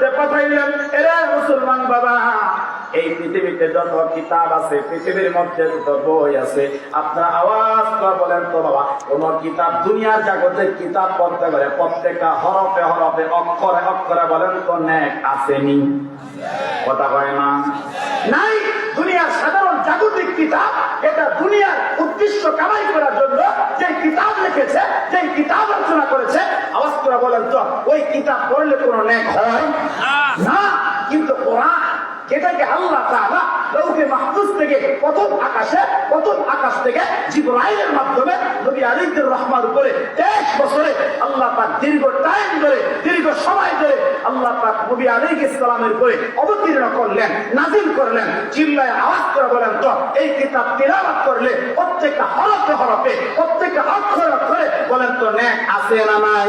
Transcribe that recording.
মধ্যে পাঠাইলেন, এরা মুসলমান বাবা, এই পৃথিবীতে যত কিতাব আছে, পৃথিবীর মধ্যে যত বই আছে, আপনারা আওয়াজ করে বলেন তো বাবা, কোন কিতাব দুনিয়ার জাগতিক কিতাব পড়তে পারে প্রত্যেকটা হরফে হরফে অক্ষরে অক্ষরে বলেন তো ন্যাক আসেনি? কথা কয় না? নাই। দুনিয়ার সাধারণ জাগতিক কিতাব, এটা দুনিয়ার উদ্দেশ্য কামাই করার জন্য যে কিতাব লিখেছে, যে কিতাব রচনা করেছে, আওয়াজ করে বলেন তো ওই কিতাব পড়লে কোনো ন্যাক হয় না। কিন্তু কোরআন, যেটাকে আল্লাহ তাআলা লৌহে মাহফুজ থেকে প্রথম আকাশ থেকে জিবরাইলের মাধ্যমে নবী আলাইহির রহমার উপরে 23 বছরে আল্লাহ পাক দীর্ঘ সময় ধরে আল্লাহ পাক নবী আলাইহিস সালামের উপরে অবতীর্ণ করলেন, নাযিল করলেন। চিল্লায় আওয়াজ করে বলেন তো এই কিতাব তিলাওয়াত করলে প্রত্যেকটা হরফে হরফে, প্রত্যেকটা অক্ষরে অক্ষরে বলেন তো ন্যাক আছে না নাই?